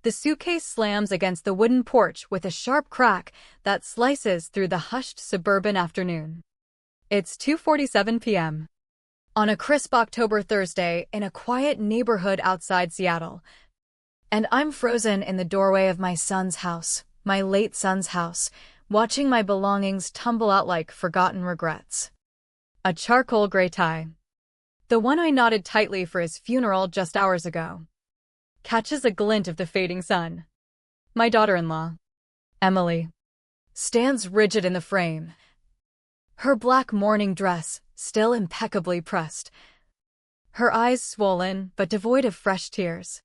The suitcase slams against the wooden porch with a sharp crack that slices through the hushed suburban afternoon. It's 2:47 p.m. on a crisp October Thursday in a quiet neighborhood outside Seattle. And I'm frozen in the doorway of my son's house, my late son's house, watching my belongings tumble out like forgotten regrets. A charcoal gray tie, the one I knotted tightly for his funeral just hours ago, catches a glint of the fading sun. My daughter-in-law, Emily, stands rigid in the frame, her black mourning dress still impeccably pressed, her eyes swollen but devoid of fresh tears.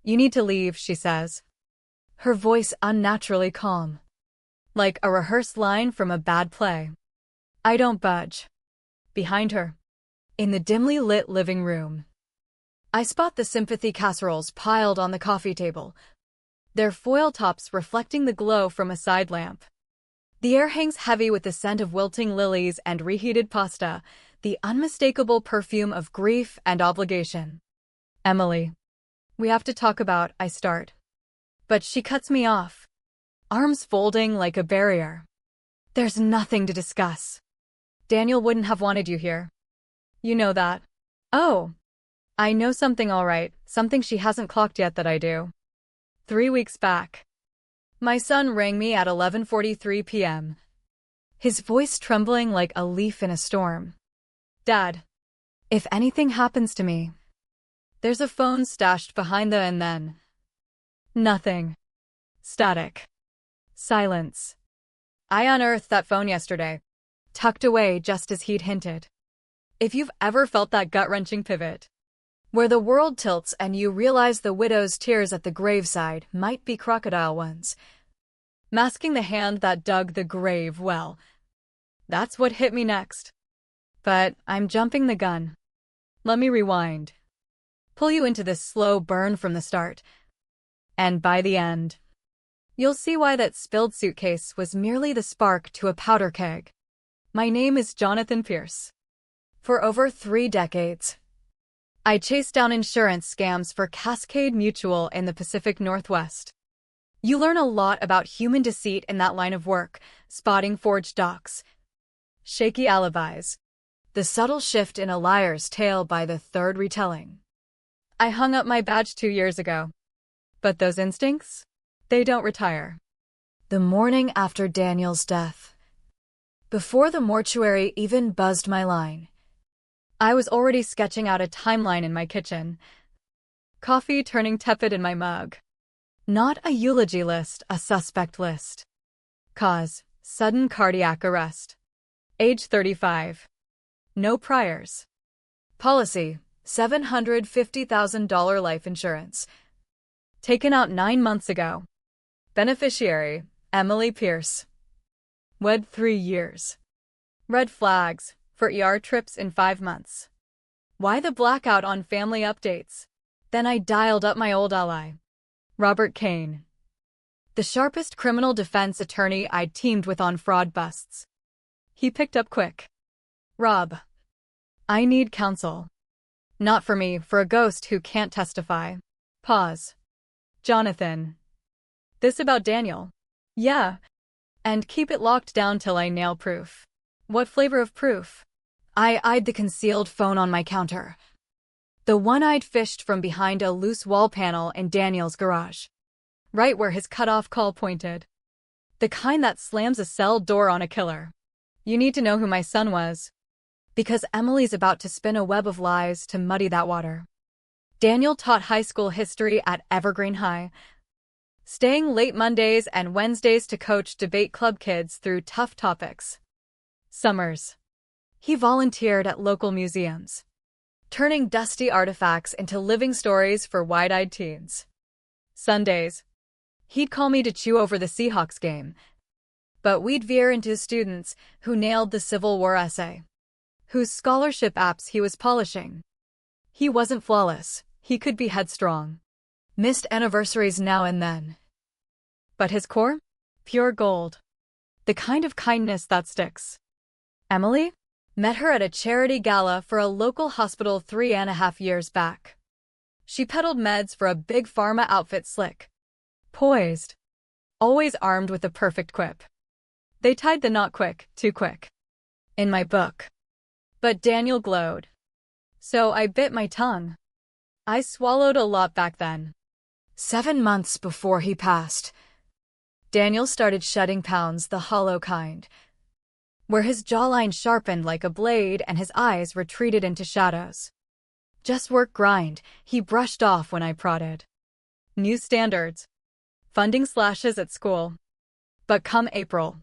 "You need to leave," she says, her voice unnaturally calm, like a rehearsed line from a bad play. I don't budge. Behind her, in the dimly lit living room, I spot the sympathy casseroles piled on the coffee table, their foil tops reflecting the glow from a side lamp. The air hangs heavy with the scent of wilting lilies and reheated pasta, the unmistakable perfume of grief and obligation. "Emily, we have to talk about," I start. But she cuts me off, arms folding like a barrier. "There's nothing to discuss. Daniel wouldn't have wanted you here. You know that." "Oh, I know something all right, something she hasn't clocked yet that I do." 3 weeks back, my son rang me at 11:43 p.m., his voice trembling like a leaf in a storm. "Dad, if anything happens to me..." There's a phone stashed behind the "and then." Nothing. Static. Silence. I unearthed that phone yesterday, tucked away just as he'd hinted. If you've ever felt that gut-wrenching pivot, where the world tilts and you realize the widow's tears at the graveside might be crocodile ones, masking the hand that dug the grave, well, that's what hit me next. But I'm jumping the gun. Let me rewind. Pull you into this slow burn from the start. And by the end, you'll see why that spilled suitcase was merely the spark to a powder keg. My name is Jonathan Pierce. For over 3 decades, I chased down insurance scams for Cascade Mutual in the Pacific Northwest. You learn a lot about human deceit in that line of work, spotting forged docs, shaky alibis, the subtle shift in a liar's tale by the third retelling. I hung up my badge 2 years ago. But those instincts, they don't retire. The morning after Daniel's death, before the mortuary even buzzed my line, I was already sketching out a timeline in my kitchen, coffee turning tepid in my mug. Not a eulogy list, a suspect list. Cause: sudden cardiac arrest. Age 35. No priors. Policy: $750,000 life insurance. Taken out 9 months ago. Beneficiary: Emily Pierce. Wed 3 years. Red flags: for ER trips in 5 months. Why the blackout on family updates? Then I dialed up my old ally, Robert Kane, the sharpest criminal defense attorney I'd teamed with on fraud busts. He picked up quick. "Rob, I need counsel. Not for me, for a ghost who can't testify." Pause. "Jonathan, this about Daniel?" "Yeah. And keep it locked down till I nail proof." "What flavor of proof?" I eyed the concealed phone on my counter, the one I'd fished from behind a loose wall panel in Daniel's garage, right where his cut-off call pointed. The kind that slams a cell door on a killer. "You need to know who my son was, because Emily's about to spin a web of lies to muddy that water." Daniel taught high school history at Evergreen High, staying late Mondays and Wednesdays to coach debate club kids through tough topics. Summers, he volunteered at local museums, turning dusty artifacts into living stories for wide-eyed teens. Sundays, he'd call me to chew over the Seahawks game, but we'd veer into students who nailed the Civil War essay, whose scholarship apps he was polishing. He wasn't flawless. He could be headstrong, missed anniversaries now and then. But his core? Pure gold. The kind of kindness that sticks. Emily? Met her at a charity gala for a local hospital 3.5 years back. She peddled meds for a big pharma outfit slick, poised, always armed with the perfect quip. They tied the knot quick, too quick. In my book. But Daniel glowed. So I bit my tongue. I swallowed a lot back then. 7 months before he passed, Daniel started shedding pounds, the hollow kind, where his jawline sharpened like a blade and his eyes retreated into shadows. Just work grind, he brushed off when I prodded. New standards. Funding slashes at school. But come April,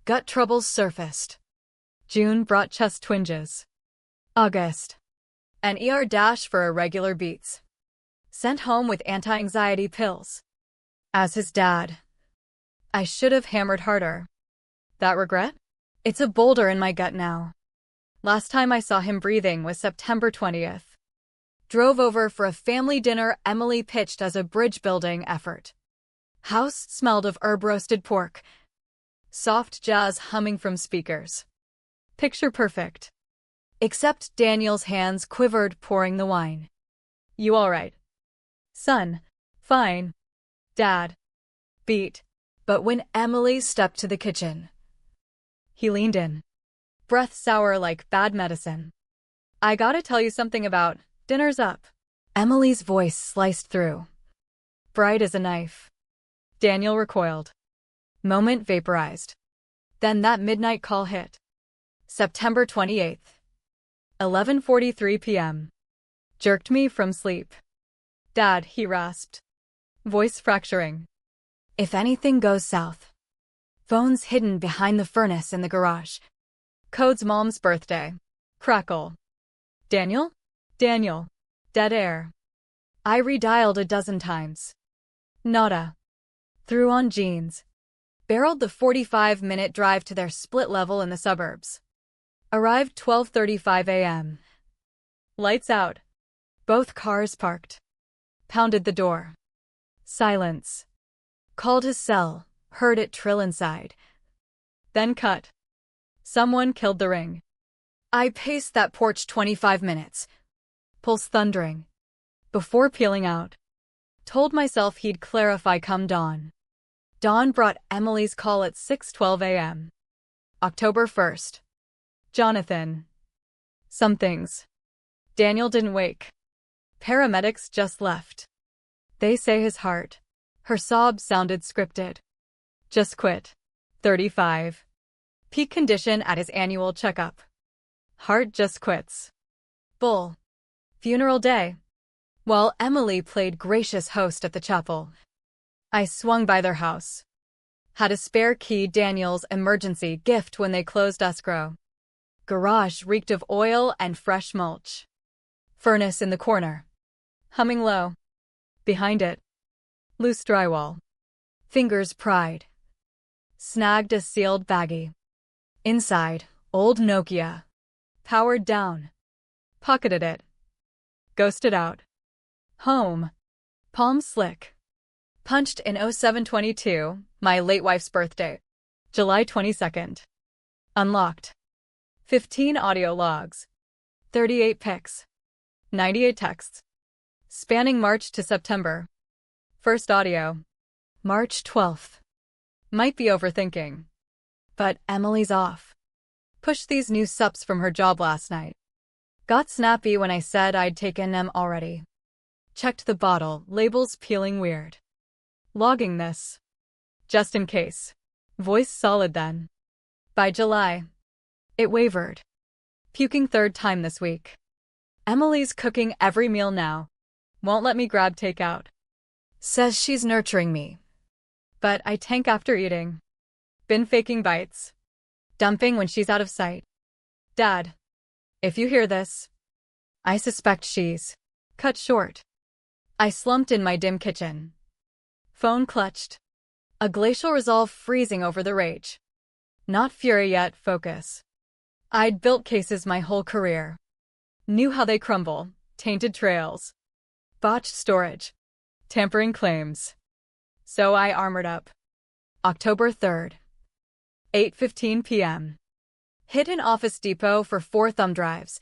gut troubles surfaced. June brought chest twinges. August, an ER dash for irregular beats. Sent home with anti-anxiety pills. As his dad, I should have hammered harder. That regret? It's a boulder in my gut now. Last time I saw him breathing was September 20th. Drove over for a family dinner Emily pitched as a bridge-building effort. House smelled of herb-roasted pork. Soft jazz humming from speakers. Picture perfect. Except Daniel's hands quivered pouring the wine. You all right? Son. Fine. Dad. Beat. But when Emily stepped to the kitchen, he leaned in. Breath sour like bad medicine. I gotta tell you something about dinner's up. Emily's voice sliced through. Bright as a knife. Daniel recoiled. Moment vaporized. Then that midnight call hit. September 28th. 11:43 p.m. Jerked me from sleep. Dad, he rasped. Voice fracturing. If anything goes south. Phone's hidden behind the furnace in the garage. Code's mom's birthday. Crackle. Daniel? Daniel. Dead air. I redialed a dozen times. Nada. Threw on jeans. Barreled the 45-minute drive to their split level in the suburbs. Arrived 12:35 a.m. Lights out. Both cars parked. Pounded the door. Silence. Called his cell, heard it trill inside. Then cut. Someone killed the ring. I paced that porch 25 minutes. Pulse thundering. Before peeling out. Told myself he'd clarify come dawn. Dawn brought Emily's call at 6:12 a.m. October 1st. Jonathan. Some things. Daniel didn't wake. Paramedics just left. They say his heart. Her sob sounded scripted. Just quit. 35. Peak condition at his annual checkup. Heart just quits. Bull. Funeral day. While Emily played gracious host at the chapel, I swung by their house. Had a spare key, Daniel's emergency gift when they closed escrow. Garage reeked of oil and fresh mulch. Furnace in the corner. Humming low. Behind it. Loose drywall. Fingers pried. Snagged a sealed baggie. Inside, old Nokia. Powered down. Pocketed it. Ghosted out. Home. Palm slick. Punched in 0722, my late wife's birthday. July 22nd. Unlocked. 15 audio logs. 38 pics. 98 texts. Spanning March to September. First audio. March 12th. Might be overthinking. But Emily's off. Pushed these new sups from her job last night. Got snappy when I said I'd taken them already. Checked the bottle, labels peeling weird. Logging this. Just in case. Voice solid then. By July. It wavered. Puking third time this week. Emily's cooking every meal now. Won't let me grab takeout. Says she's nurturing me. But I tank after eating. Been faking bites. Dumping when she's out of sight. Dad. If you hear this. I suspect she's cut short. I slumped in my dim kitchen. Phone clutched. A glacial resolve freezing over the rage. Not fury yet, focus. I'd built cases my whole career. Knew how they crumble, tainted trails. Botched storage. Tampering claims. So I armored up. October 3rd. 8:15 p.m. Hit an Office Depot for 4 thumb drives.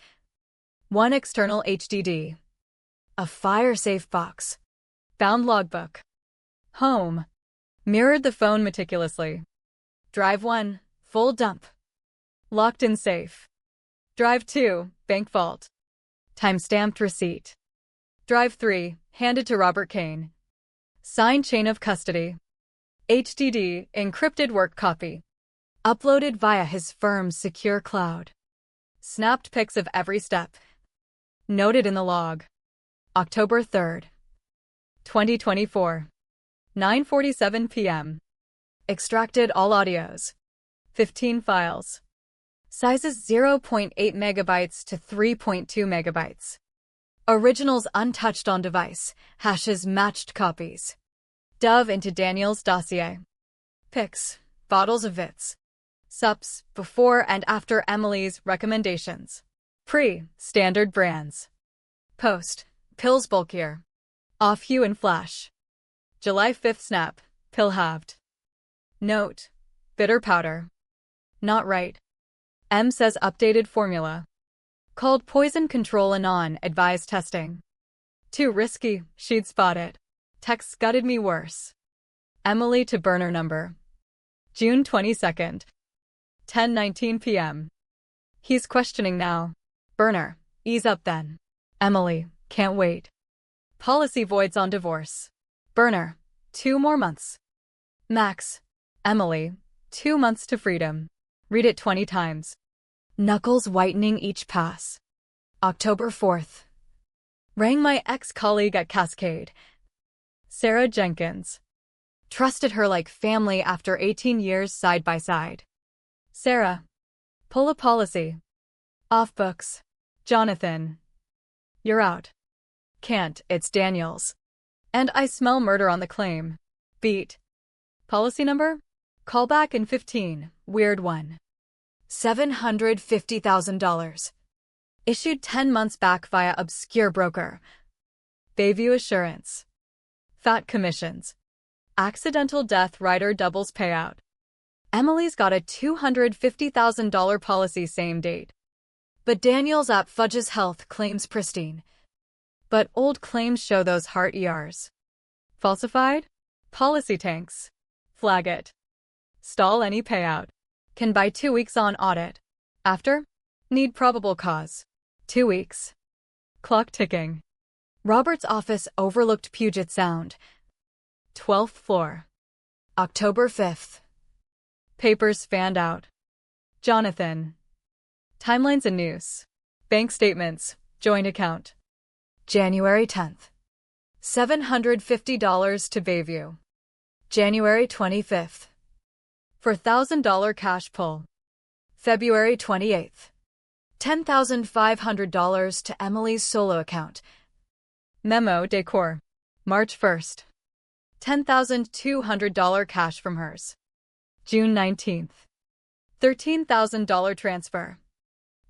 1 external HDD. A fire-safe box. Bound logbook. Home. Mirrored the phone meticulously. Drive 1, full dump. Locked in safe. Drive 2, bank vault. Time-stamped receipt. Drive 3, handed to Robert Kane. Signed chain of custody. HDD, encrypted work copy. Uploaded via his firm's secure cloud. Snapped pics of every step. Noted in the log. October 3rd, 2024. 9:47 p.m. Extracted all audios. 15 files. Sizes 0.8 megabytes to 3.2 megabytes. Originals untouched on device. Hashes matched copies. Dove into Daniel's dossier. Pics. Bottles of Vits. Sups, before and after Emily's recommendations. Pre, standard brands. Post, pills bulkier. Off hue and flash. July 5th snap, pill halved. Note, bitter powder. Not right. M says updated formula. Called poison control anon, advised testing. Too risky, she'd spot it. Text gutted me worse. Emily to burner number. June 22nd. 10:19 p.m. He's questioning now. Burner, ease up then. Emily, can't wait. Policy voids on divorce. Burner, 2 more months. Max. Emily, 2 months to freedom. Read it 20 times. Knuckles whitening each pass. October 4th. Rang my ex-colleague at Cascade. Sarah Jenkins. Trusted her like family after 18 years side by side. Sarah. Pull a policy. Off books. Jonathan. You're out. Can't, it's Daniel's. And I smell murder on the claim. Beat. Policy number? Call back in 15, weird one. $750,000. Issued 10 months back via obscure broker. Bayview Assurance. Fat commissions. Accidental death rider doubles payout. Emily's got a $250,000 policy same date. But Daniel's app fudges health claims pristine. But old claims show those heart ERs. Falsified? Policy tanks. Flag it. Stall any payout. Can buy 2 weeks on audit. After? Need probable cause. 2 weeks. Clock ticking. Robert's office overlooked Puget Sound. 12th floor. October 5th. Papers fanned out. Jonathan. Timelines and news. Bank statements. Joint account. January 10th. $750 to Bayview. January 25th. For $1,000 cash pull. February 28th. $10,500 to Emily's solo account. Memo decor. March 1st. $10,200 cash from hers. June 19th. $13,000 transfer.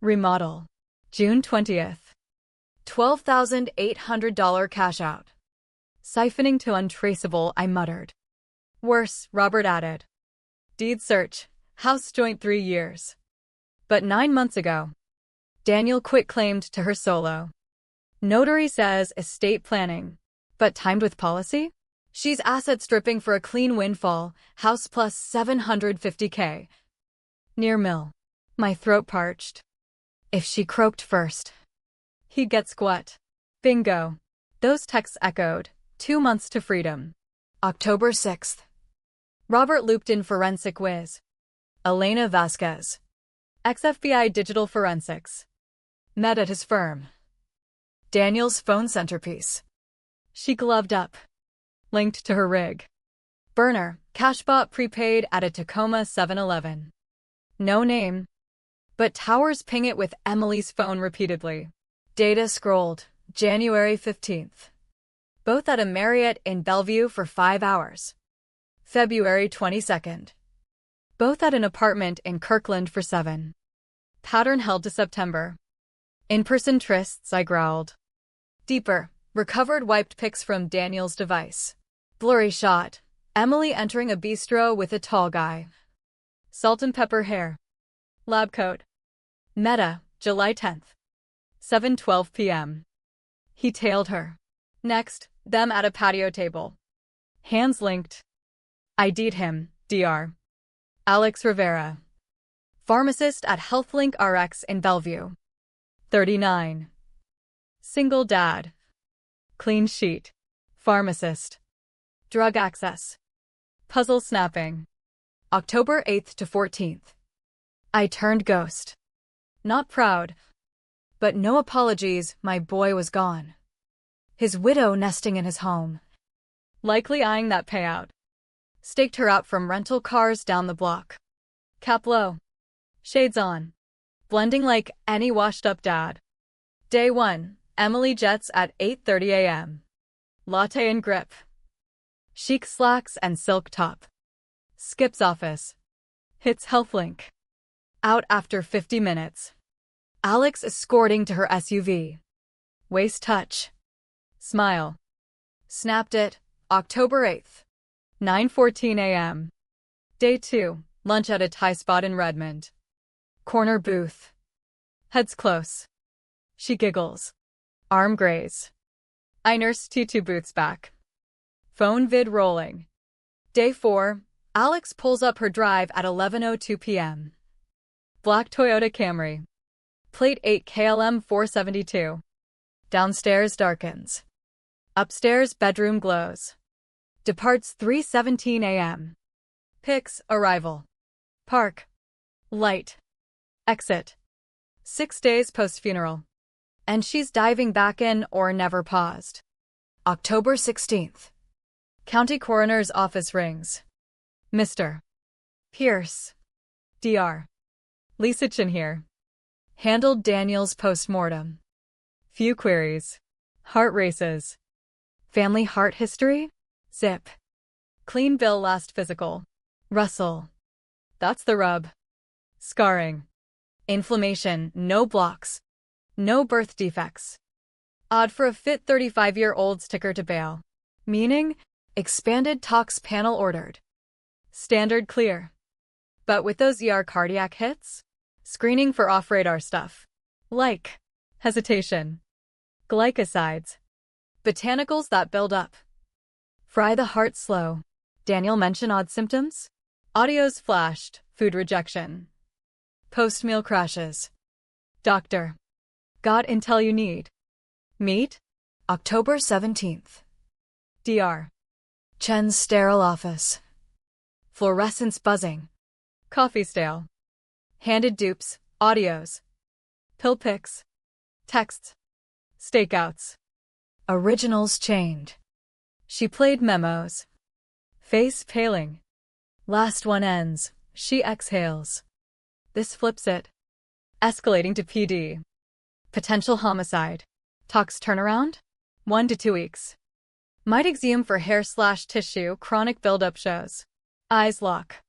Remodel. June 20th. $12,800 cash out. Siphoning to untraceable, I muttered. Worse, Robert added. Deed search. House joint 3 years. But 9 months ago. Daniel quit-claimed to her solo. Notary says estate planning. But timed with policy? She's asset stripping for a clean windfall, house plus $750K. Near mill. My throat parched. If she croaked first. He'd get squat. Bingo. Those texts echoed. 2 months to freedom. October 6th. Robert looped in forensic whiz. Elena Vasquez. Ex-FBI digital forensics. Met at his firm. Daniel's phone centerpiece. She gloved up. Linked to her rig. Burner, cashbot prepaid at a Tacoma 7-Eleven. No name. But towers ping it with Emily's phone repeatedly. Data scrolled. January 15th. Both at a Marriott in Bellevue for 5 hours. February 22nd. Both at an apartment in Kirkland for 7. Pattern held to September. In-person trysts, I growled. Deeper. Recovered wiped pics from Daniel's device. Blurry shot. Emily entering a bistro with a tall guy. Salt and pepper hair. Lab coat. Meta, July 10th. 7:12 p.m. He tailed her. Next, them at a patio table. Hands linked. ID'd him, Dr. Alex Rivera. Pharmacist at HealthLink RX in Bellevue. 39. Single dad. Clean sheet. Pharmacist. Drug access. Puzzle snapping. October 8th to 14th. I turned ghost. Not proud. But no apologies, my boy was gone. His widow nesting in his home. Likely eyeing that payout. Staked her out from rental cars down the block. Cap low. Shades on. Blending like any washed-up dad. Day 1. Emily jets at 8:30 a.m. Latte and grip. Chic slacks and silk top. Skips office. Hits HealthLink. Out after 50 minutes. Alex escorting to her SUV. Waist touch. Smile. Snapped it, October 8th. 9:14 a.m. Day 2. Lunch at a Thai spot in Redmond. Corner booth. Heads close. She giggles. Arm graze. I nurse T2 boots back. Phone vid rolling. Day 4. Alex pulls up her drive at 11:02 p.m. Black Toyota Camry. Plate 8 KLM 472. Downstairs darkens. Upstairs bedroom glows. Departs 3:17 a.m. Picks arrival. Park. Light. Exit. 6 days post-funeral. And she's diving back in or never paused. October 16th. County Coroner's Office rings. Mr. Pierce. Dr. Lisa Chin here. Handled Daniel's post-mortem. Few queries. Heart races. Family heart history? Zip. Clean bill last physical. Russell. That's the rub. Scarring. Inflammation, no blocks. No birth defects. Odd for a fit 35-year-old's ticker to bail. Meaning, expanded tox panel ordered. Standard clear. But with those ER cardiac hits? Screening for off-radar stuff. Like hesitation. Glycosides. Botanicals that build up. Fry the heart slow. Daniel mention odd symptoms? Audios flashed. Food rejection. Post-meal crashes. Doctor. Got intel you need. Meet? October 17th. Dr. Chen's sterile office. Fluorescence buzzing. Coffee stale. Handed dupes, audios. Pill pics. Texts. Stakeouts. Originals chained. She played memos. Face paling. Last one ends. She exhales. This flips it. Escalating to PD. Potential homicide. Tox turnaround? 1 to 2 weeks. Might exhume for hair/tissue chronic buildup shows. Eyes lock.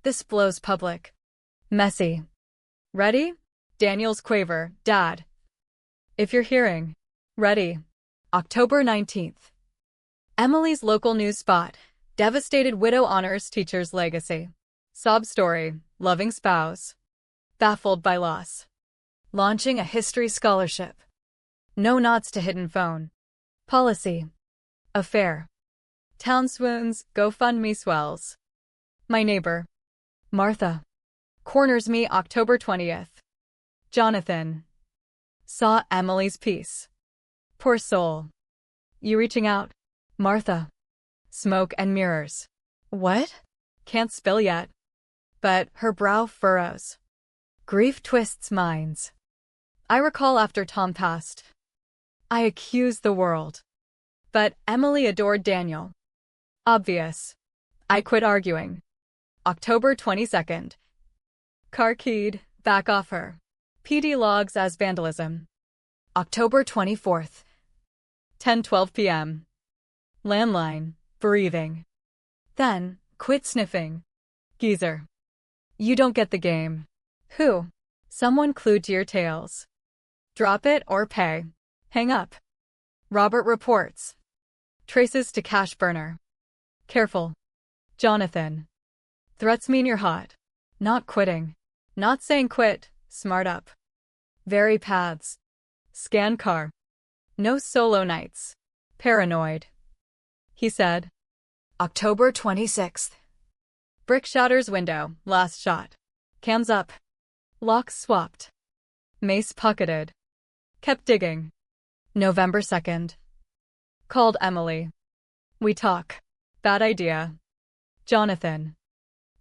This blows public. Messy. Ready? Daniel's quaver. Dad. If you're hearing. Ready. October 19th. Emily's local news spot. Devastated widow honors teacher's legacy. Sob story. Loving spouse. Baffled by loss. Launching a history scholarship. No nods to hidden phone. Policy. Affair. Town swoons, GoFundMe swells. My neighbor. Martha. Corners me October 20th. Jonathan. Saw Emily's piece. Poor soul. You reaching out? Martha. Smoke and mirrors. What? Can't spill yet. But her brow furrows. Grief twists minds. I recall after Tom passed. I accused the world. But Emily adored Daniel. Obvious. I quit arguing. October 22nd. Car keyed, back off her. PD logs as vandalism. October 24th. 10:12 p.m. Landline, breathing. Then, quit sniffing. Geezer. You don't get the game. Who? Someone clued to your tales. Drop it or pay. Hang up. Robert reports. Traces to cash burner. Careful. Jonathan. Threats mean you're hot. Not quitting. Not saying quit, smart up. Vary paths. Scan car. No solo nights. Paranoid. He said. October 26th. Brick shatters window, last shot. Cams up. Locks swapped. Mace pocketed. Kept digging. November 2nd. Called Emily. We talk. Bad idea. Jonathan.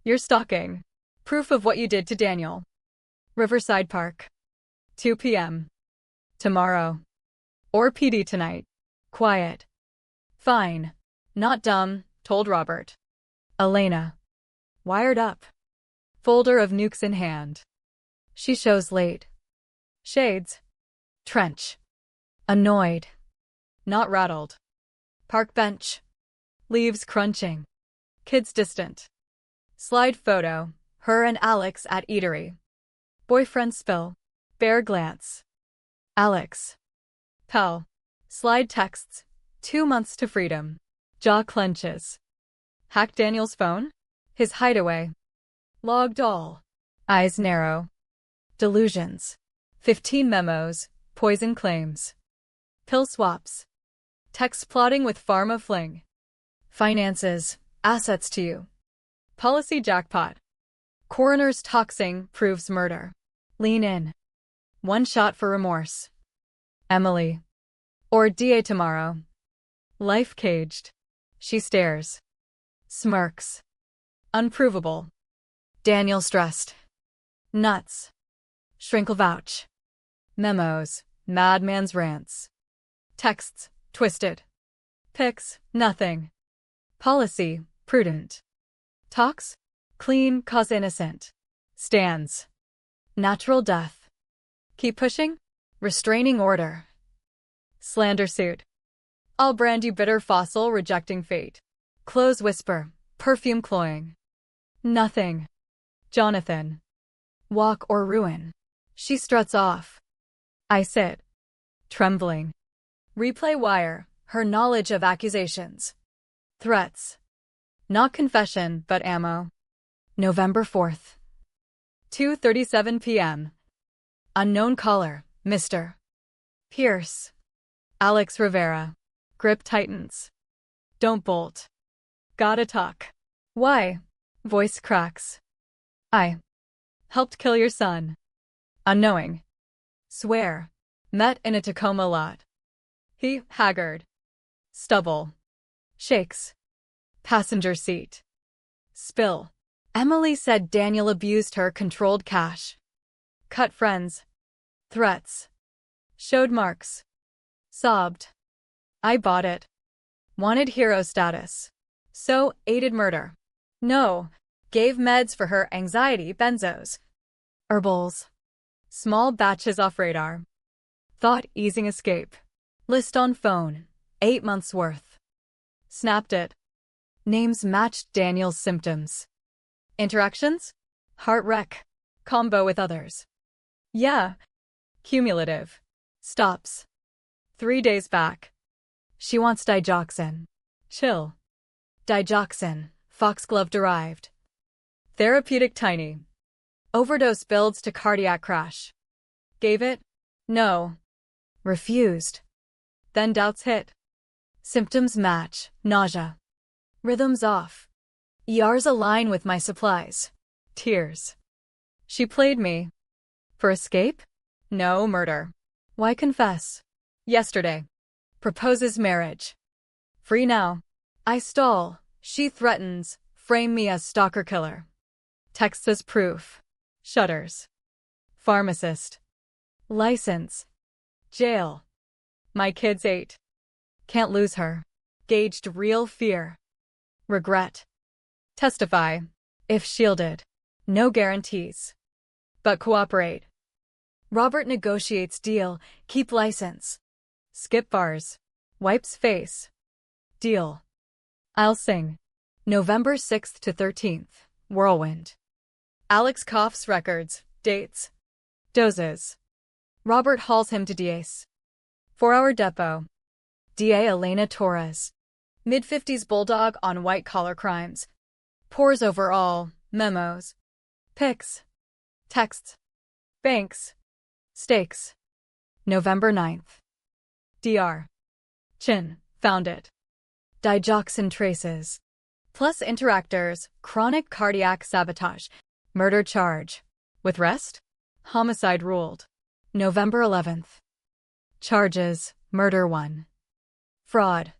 You're stalking. Proof of what you did to Daniel. Riverside Park. 2 p.m. Tomorrow. Or PD tonight. Quiet. Fine. Not dumb, told Robert. Elena. Wired up. Folder of nukes in hand. She shows late. Shades. Trench. Annoyed. Not rattled. Park bench. Leaves crunching. Kids distant. Slide photo. Her and Alex at eatery. Boyfriend spill. Bare glance. Alex. Pal. Slide texts. 2 months to freedom. Jaw clenches. Hack Daniel's phone? His hideaway. Logged all. Eyes narrow. Delusions. 15 memos. Poison claims. Pill swaps. Text plotting with pharma fling. Finances. Assets to you. Policy jackpot. Coroner's toxing proves murder. Lean in. One shot for remorse. Emily. Or DA tomorrow. Life caged. She stares. Smirks. Unprovable. Daniel stressed. Nuts. Shrinkle vouch. Memos. Madman's rants. Texts. Twisted. Pics. Nothing. Policy. Prudent. Talks. Clean cause innocent. Stands. Natural death. Keep pushing. Restraining order. Slander suit. I'll brand you bitter fossil rejecting fate. Close whisper. Perfume cloying. Nothing. Jonathan. Walk or ruin. She struts off. I sit. Trembling. Replay wire. Her knowledge of accusations. Threats. Not confession, but ammo. November 4th. 2:37 p.m. Unknown caller, Mr. Pierce. Alex Rivera. Grip tightens. Don't bolt. Gotta talk. Why? Voice cracks. I helped kill your son. Unknowing. Swear. Met in a Tacoma lot. He, haggard. Stubble. Shakes. Passenger seat. Spill. Emily said Daniel abused her controlled cash. Cut friends. Threats. Showed marks. Sobbed. I bought it. Wanted hero status. So, aided murder. No. Gave meds for her anxiety benzos. Herbals. Small batches off radar. Thought easing escape. List on phone. 8 months worth. Snapped it. Names matched Daniel's symptoms. Interactions? Heart wreck. Combo with others. Yeah. Cumulative. Stops. 3 days back. She wants digoxin. Chill. Digoxin. Foxglove derived. Therapeutic tiny. Overdose builds to cardiac crash. Gave it? No. Refused. Then doubts hit. Symptoms match. Nausea. Rhythms off. ERs align with my supplies. Tears. She played me. For escape? No, murder. Why confess? Yesterday. Proposes marriage. Free now. I stall. She threatens. Frame me as stalker killer. Texts as proof. Shudders. Pharmacist. License. Jail. My kid's 8. Can't lose her. Gauged real fear. Regret. Testify. If shielded. No guarantees. But cooperate. Robert negotiates deal. Keep license. Skip bars. Wipes face. Deal. I'll sing. November 6th to 13th. Whirlwind. Alex coughs records. Dates. Doses. Robert hauls him to DA's. 4-hour depot. DA Elena Torres. Mid-50s bulldog on white-collar crimes. Pores over all. Memos. Pics. Texts. Banks. Stakes. November 9th. DR. Chin. Found it. Digoxin traces. Plus interactors, chronic cardiac sabotage, murder charge. With rest? Homicide ruled. November 11th. Charges, murder 1. Fraud.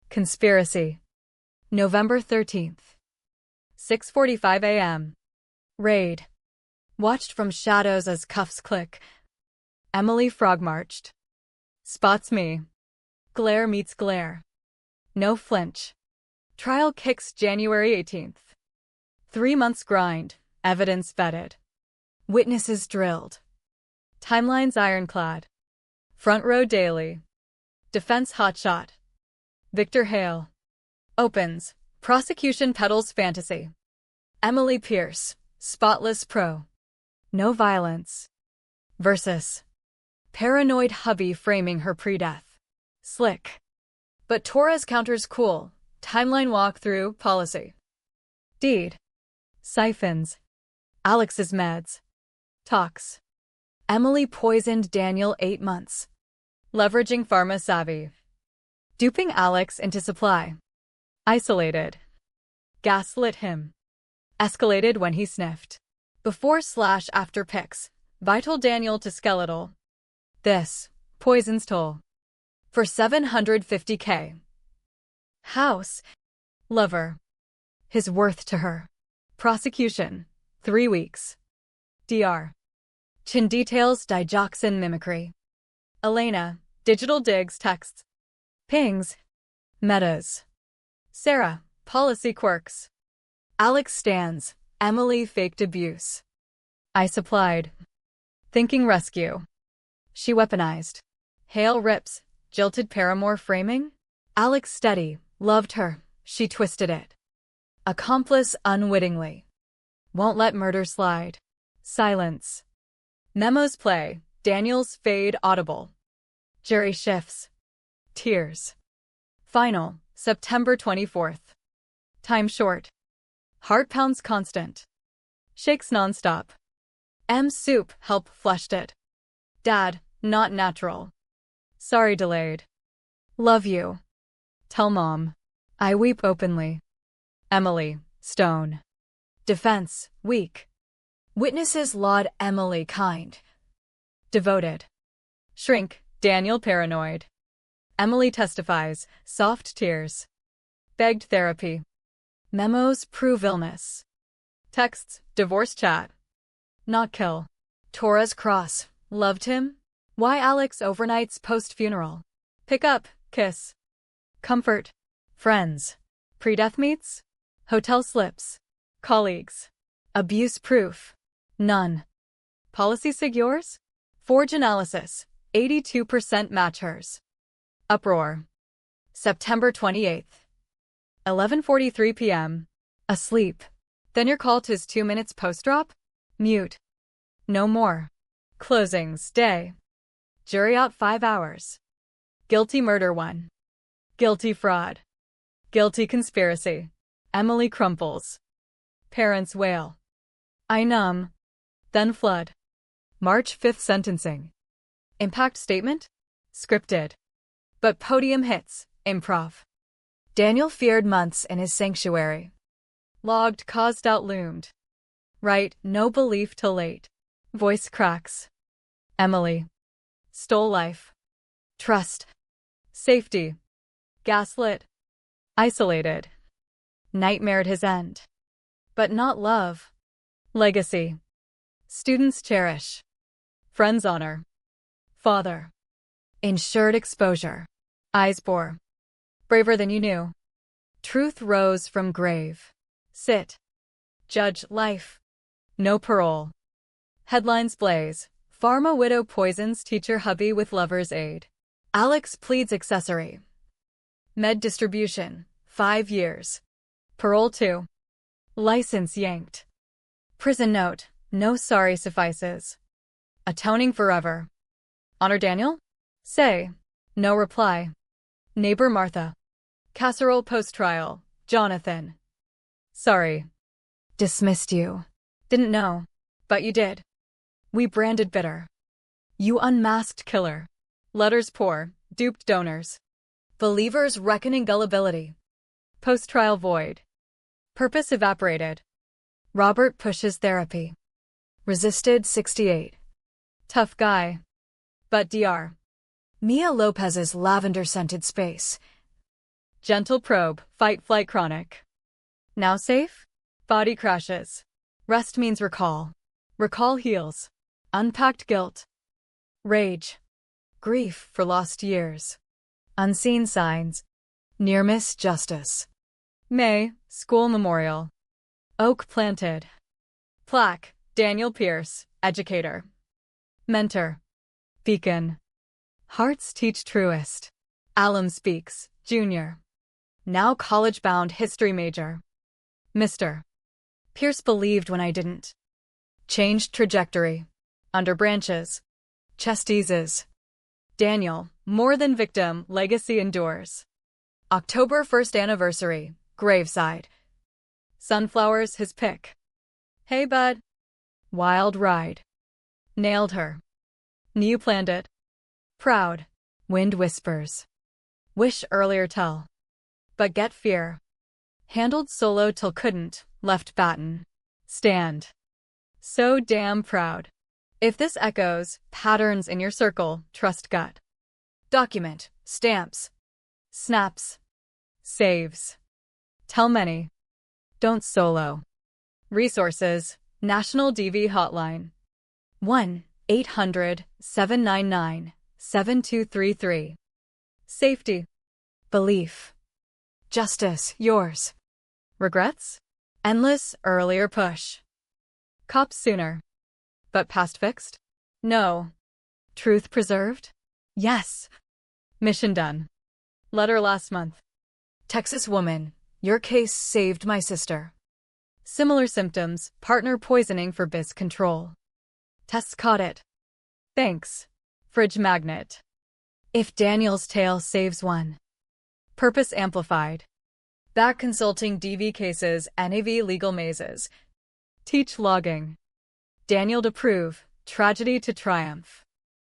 Conspiracy. November 13th. 6:45 a.m. Raid. Watched from shadows as cuffs click. Emily frog marched. Spots me. Glare meets glare. No flinch. Trial kicks January 18th. 3 months grind. Evidence vetted. Witnesses drilled. Timelines ironclad. Front row daily. Defense hotshot. Victor Hale. Opens. Prosecution peddles fantasy. Emily Pierce. Spotless pro. No violence. Versus. Paranoid hubby framing her pre-death. Slick. But Torres counters cool. Timeline walkthrough policy. Deed. Siphons. Alex's meds. Talks. Emily poisoned Daniel 8 months. Leveraging pharma savvy. Duping Alex into supply. Isolated. Gaslit him. Escalated when he sniffed. Before/after pics. Vital Daniel to skeletal. This. Poison's toll. For $750K. House. Lover. His worth to her. Prosecution. 3 weeks. DR. Chin details digoxin mimicry. Elena. Digital digs texts. Pings. Metas. Sarah. Policy quirks. Alex stands. Emily faked abuse. I supplied. Thinking rescue. She weaponized. Hale rips. Jilted paramour framing? Alex steady. Loved her. She twisted it. Accomplice unwittingly. Won't let murder slide. Silence. Memos play. Daniel's fade audible. Jury shifts. Tears. Final. September 24th. Time short. Heart pounds constant. Shakes nonstop. Soup help flushed it. Dad, not natural. Sorry delayed. Love you. Tell mom. I weep openly. Emily, stone. Defense, weak. Witnesses laud Emily kind. Devoted. Shrink, Daniel paranoid. Emily testifies, soft tears. Begged therapy. Memos prove illness. Texts, divorce chat. Not kill. Torres cross, loved him? Why Alex overnights post-funeral. Pick up, kiss. Comfort. Friends. Pre-death meets? Hotel slips. Colleagues. Abuse proof. None. Policy sig yours? Forge analysis. 82% match hers. Uproar. September 28th. 11:43 p.m. Asleep. Then your call tis 2 minutes post-drop? Mute. No more. Closings, day. Jury out 5 hours. Guilty murder 1. Guilty fraud. Guilty conspiracy. Emily crumples. Parents wail. I numb. Then flood. March 5th sentencing. Impact statement? Scripted. But podium hits, improv. Daniel feared months in his sanctuary. Logged caused out loomed. Right, no belief till late. Voice cracks. Emily. Stole life. Trust. Safety. Gaslit. Isolated. Nightmared his end. But not love. Legacy. Students cherish. Friends honor. Father. Insured exposure. Eyes bore. Braver than you knew. Truth rose from grave. Sit. Judge life. No parole. Headlines blaze. Pharma widow poisons teacher hubby with lover's aid. Alex pleads accessory. Med distribution. 5 years. Parole 2. License yanked. Prison note. No sorry suffices. Atoning forever. Honor Daniel? Say. No reply. Neighbor Martha. Casserole post-trial. Jonathan. Sorry. Dismissed you. Didn't know. But you did. We branded bitter. You unmasked killer. Letters pour. Duped donors. Believers reckoning gullibility. Post-trial void. Purpose evaporated. Robert pushes therapy. Resisted 68. Tough guy. But Dr. Mia Lopez's lavender-scented space. Gentle probe, fight-flight chronic. Now safe? Body crashes. Rest means recall. Recall heals. Unpacked guilt. Rage. Grief for lost years. Unseen signs. Near-miss justice. May, school memorial. Oak planted. Plaque, Daniel Pierce, educator. Mentor. Beacon. Hearts teach truest. Alum speaks, junior. Now college-bound history major. Mr. Pierce believed when I didn't. Changed trajectory. Under branches. Chest eases. Daniel, more than victim, legacy endures. October 1st anniversary, graveside. Sunflowers his pick. Hey bud. Wild ride. Nailed her. New planned it. Proud. Wind whispers. Wish earlier tell. But get fear. Handled solo till couldn't, left baton. Stand. So damn proud. If this echoes, patterns in your circle, trust gut. Document, stamps. Snaps. Saves. Tell many. Don't solo. Resources, National DV Hotline. 1-800-799-7233. Safety. Belief. Justice, yours. Regrets? Endless, earlier push. Cops sooner. But past fixed? No. Truth preserved? Yes. Mission done. Letter last month. Texas woman, your case saved my sister. Similar symptoms, partner poisoning for biz control. Tests caught it. Thanks. Fridge magnet. If Daniel's tale saves one. Purpose amplified. Back consulting DV cases, NAV legal mazes. Teach logging. Daniel to prove, tragedy to triumph.